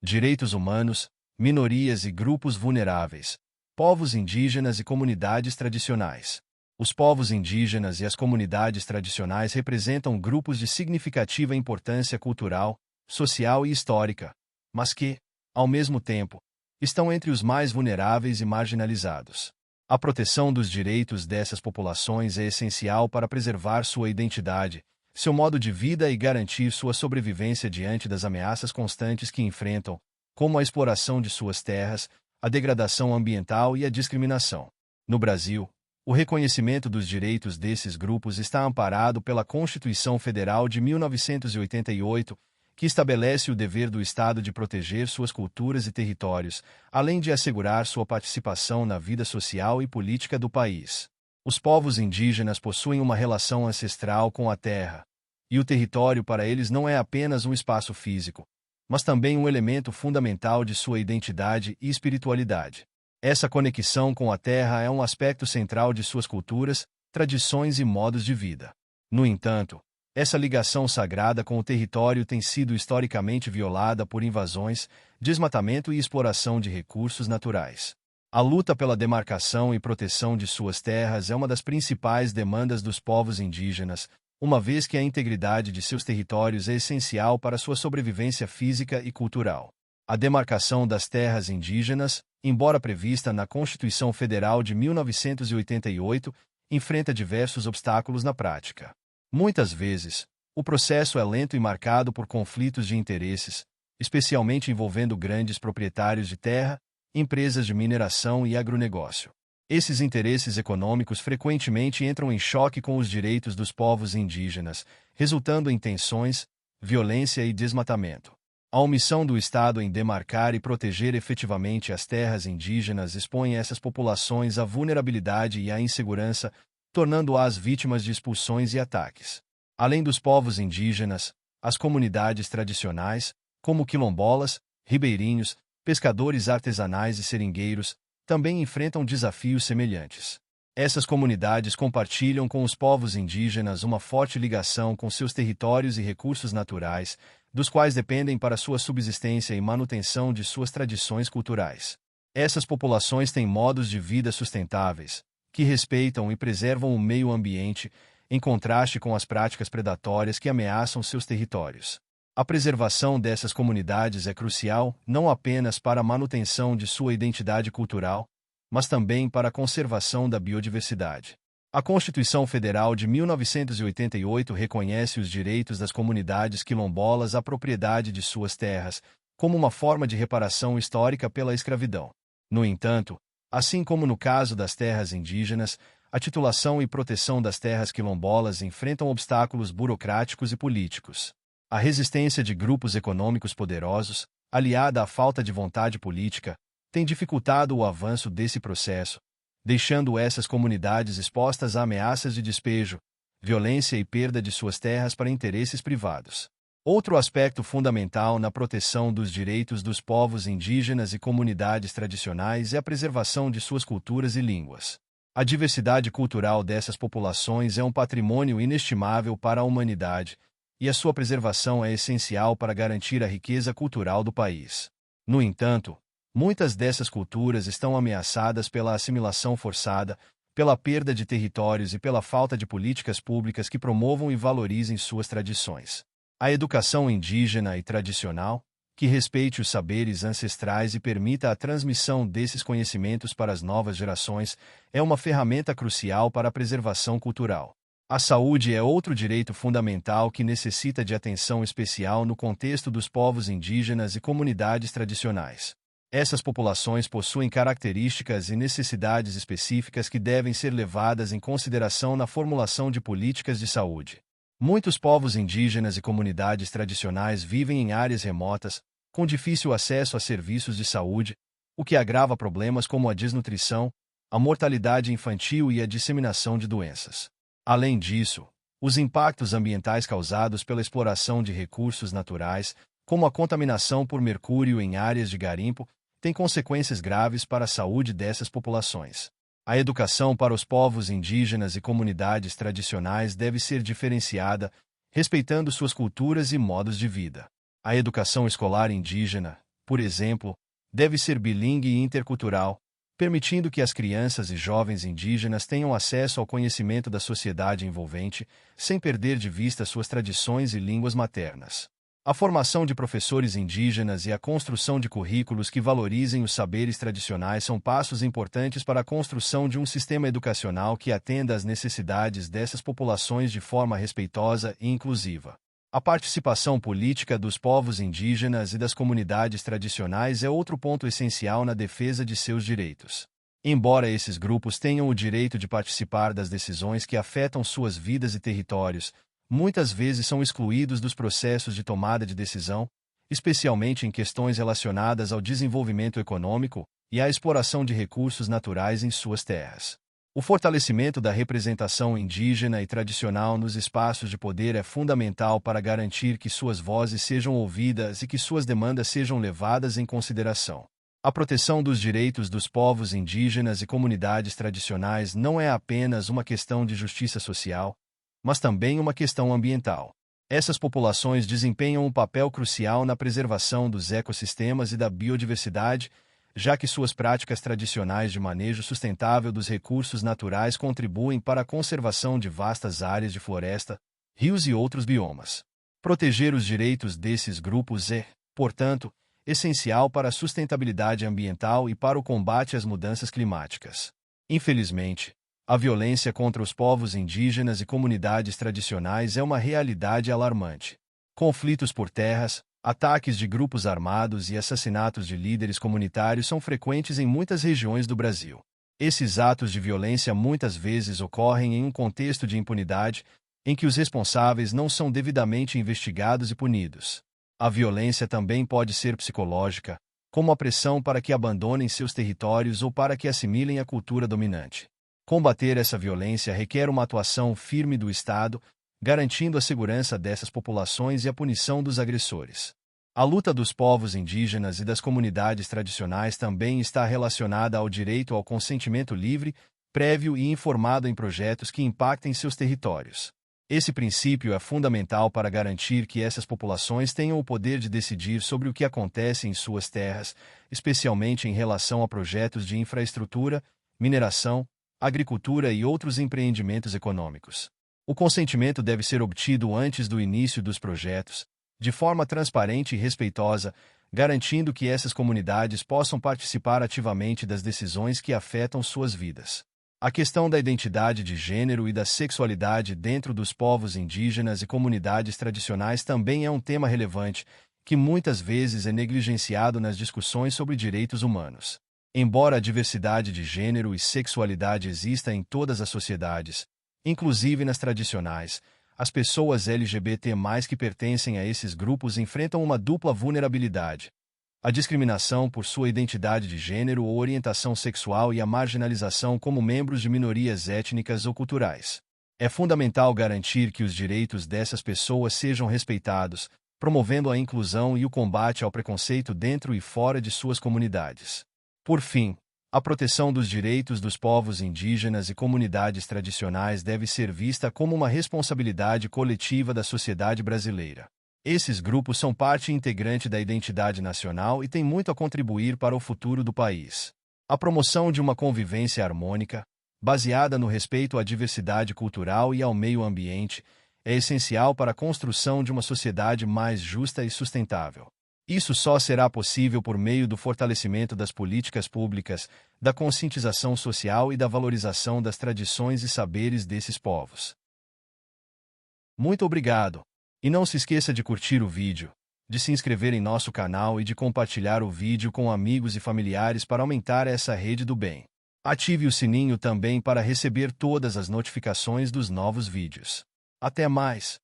Direitos humanos, minorias e grupos vulneráveis, povos indígenas e comunidades tradicionais. Os povos indígenas e as comunidades tradicionais representam grupos de significativa importância cultural, social e histórica, mas que, ao mesmo tempo, estão entre os mais vulneráveis e marginalizados. A proteção dos direitos dessas populações é essencial para preservar sua identidade, seu modo de vida e garantir sua sobrevivência diante das ameaças constantes que enfrentam, como a exploração de suas terras, a degradação ambiental e a discriminação. No Brasil, o reconhecimento dos direitos desses grupos está amparado pela Constituição Federal de 1988, que estabelece o dever do Estado de proteger suas culturas e territórios, além de assegurar sua participação na vida social e política do país. Os povos indígenas possuem uma relação ancestral com a terra, e o território para eles não é apenas um espaço físico, mas também um elemento fundamental de sua identidade e espiritualidade. Essa conexão com a terra é um aspecto central de suas culturas, tradições e modos de vida. No entanto, essa ligação sagrada com o território tem sido historicamente violada por invasões, desmatamento e exploração de recursos naturais. A luta pela demarcação e proteção de suas terras é uma das principais demandas dos povos indígenas, uma vez que a integridade de seus territórios é essencial para sua sobrevivência física e cultural. A demarcação das terras indígenas, embora prevista na Constituição Federal de 1988, enfrenta diversos obstáculos na prática. Muitas vezes, o processo é lento e marcado por conflitos de interesses, especialmente envolvendo grandes proprietários de terra, empresas de mineração e agronegócio. Esses interesses econômicos frequentemente entram em choque com os direitos dos povos indígenas, resultando em tensões, violência e desmatamento. A omissão do Estado em demarcar e proteger efetivamente as terras indígenas expõe essas populações à vulnerabilidade e à insegurança, tornando-as vítimas de expulsões e ataques. Além dos povos indígenas, as comunidades tradicionais, como quilombolas, ribeirinhos, pescadores artesanais e seringueiros, também enfrentam desafios semelhantes. Essas comunidades compartilham com os povos indígenas uma forte ligação com seus territórios e recursos naturais, dos quais dependem para sua subsistência e manutenção de suas tradições culturais. Essas populações têm modos de vida sustentáveis, que respeitam e preservam o meio ambiente, em contraste com as práticas predatórias que ameaçam seus territórios. A preservação dessas comunidades é crucial não apenas para a manutenção de sua identidade cultural, mas também para a conservação da biodiversidade. A Constituição Federal de 1988 reconhece os direitos das comunidades quilombolas à propriedade de suas terras, como uma forma de reparação histórica pela escravidão. No entanto, assim como no caso das terras indígenas, a titulação e proteção das terras quilombolas enfrentam obstáculos burocráticos e políticos. A resistência de grupos econômicos poderosos, aliada à falta de vontade política, tem dificultado o avanço desse processo, deixando essas comunidades expostas a ameaças de despejo, violência e perda de suas terras para interesses privados. Outro aspecto fundamental na proteção dos direitos dos povos indígenas e comunidades tradicionais é a preservação de suas culturas e línguas. A diversidade cultural dessas populações é um patrimônio inestimável para a humanidade, e a sua preservação é essencial para garantir a riqueza cultural do país. No entanto, muitas dessas culturas estão ameaçadas pela assimilação forçada, pela perda de territórios e pela falta de políticas públicas que promovam e valorizem suas tradições. A educação indígena e tradicional, que respeite os saberes ancestrais e permita a transmissão desses conhecimentos para as novas gerações, é uma ferramenta crucial para a preservação cultural. A saúde é outro direito fundamental que necessita de atenção especial no contexto dos povos indígenas e comunidades tradicionais. Essas populações possuem características e necessidades específicas que devem ser levadas em consideração na formulação de políticas de saúde. Muitos povos indígenas e comunidades tradicionais vivem em áreas remotas, com difícil acesso a serviços de saúde, o que agrava problemas como a desnutrição, a mortalidade infantil e a disseminação de doenças. Além disso, os impactos ambientais causados pela exploração de recursos naturais, como a contaminação por mercúrio em áreas de garimpo, têm consequências graves para a saúde dessas populações. A educação para os povos indígenas e comunidades tradicionais deve ser diferenciada, respeitando suas culturas e modos de vida. A educação escolar indígena, por exemplo, deve ser bilíngue e intercultural, permitindo que as crianças e jovens indígenas tenham acesso ao conhecimento da sociedade envolvente, sem perder de vista suas tradições e línguas maternas. A formação de professores indígenas e a construção de currículos que valorizem os saberes tradicionais são passos importantes para a construção de um sistema educacional que atenda às necessidades dessas populações de forma respeitosa e inclusiva. A participação política dos povos indígenas e das comunidades tradicionais é outro ponto essencial na defesa de seus direitos. Embora esses grupos tenham o direito de participar das decisões que afetam suas vidas e territórios, muitas vezes são excluídos dos processos de tomada de decisão, especialmente em questões relacionadas ao desenvolvimento econômico e à exploração de recursos naturais em suas terras. O fortalecimento da representação indígena e tradicional nos espaços de poder é fundamental para garantir que suas vozes sejam ouvidas e que suas demandas sejam levadas em consideração. A proteção dos direitos dos povos indígenas e comunidades tradicionais não é apenas uma questão de justiça social, mas também uma questão ambiental. Essas populações desempenham um papel crucial na preservação dos ecossistemas e da biodiversidade, já que suas práticas tradicionais de manejo sustentável dos recursos naturais contribuem para a conservação de vastas áreas de floresta, rios e outros biomas. Proteger os direitos desses grupos é, portanto, essencial para a sustentabilidade ambiental e para o combate às mudanças climáticas. Infelizmente, a violência contra os povos indígenas e comunidades tradicionais é uma realidade alarmante. Conflitos por terras, ataques de grupos armados e assassinatos de líderes comunitários são frequentes em muitas regiões do Brasil. Esses atos de violência muitas vezes ocorrem em um contexto de impunidade, em que os responsáveis não são devidamente investigados e punidos. A violência também pode ser psicológica, como a pressão para que abandonem seus territórios ou para que assimilem a cultura dominante. Combater essa violência requer uma atuação firme do Estado, garantindo a segurança dessas populações e a punição dos agressores. A luta dos povos indígenas e das comunidades tradicionais também está relacionada ao direito ao consentimento livre, prévio e informado em projetos que impactem seus territórios. Esse princípio é fundamental para garantir que essas populações tenham o poder de decidir sobre o que acontece em suas terras, especialmente em relação a projetos de infraestrutura, mineração, agricultura e outros empreendimentos econômicos. O consentimento deve ser obtido antes do início dos projetos, de forma transparente e respeitosa, garantindo que essas comunidades possam participar ativamente das decisões que afetam suas vidas. A questão da identidade de gênero e da sexualidade dentro dos povos indígenas e comunidades tradicionais também é um tema relevante, que muitas vezes é negligenciado nas discussões sobre direitos humanos. Embora a diversidade de gênero e sexualidade exista em todas as sociedades, inclusive nas tradicionais, as pessoas LGBT+ que pertencem a esses grupos enfrentam uma dupla vulnerabilidade: a discriminação por sua identidade de gênero ou orientação sexual e a marginalização como membros de minorias étnicas ou culturais. É fundamental garantir que os direitos dessas pessoas sejam respeitados, promovendo a inclusão e o combate ao preconceito dentro e fora de suas comunidades. Por fim, a proteção dos direitos dos povos indígenas e comunidades tradicionais deve ser vista como uma responsabilidade coletiva da sociedade brasileira. Esses grupos são parte integrante da identidade nacional e têm muito a contribuir para o futuro do país. A promoção de uma convivência harmônica, baseada no respeito à diversidade cultural e ao meio ambiente, é essencial para a construção de uma sociedade mais justa e sustentável. Isso só será possível por meio do fortalecimento das políticas públicas, da conscientização social e da valorização das tradições e saberes desses povos. Muito obrigado! E não se esqueça de curtir o vídeo, de se inscrever em nosso canal e de compartilhar o vídeo com amigos e familiares para aumentar essa rede do bem. Ative o sininho também para receber todas as notificações dos novos vídeos. Até mais!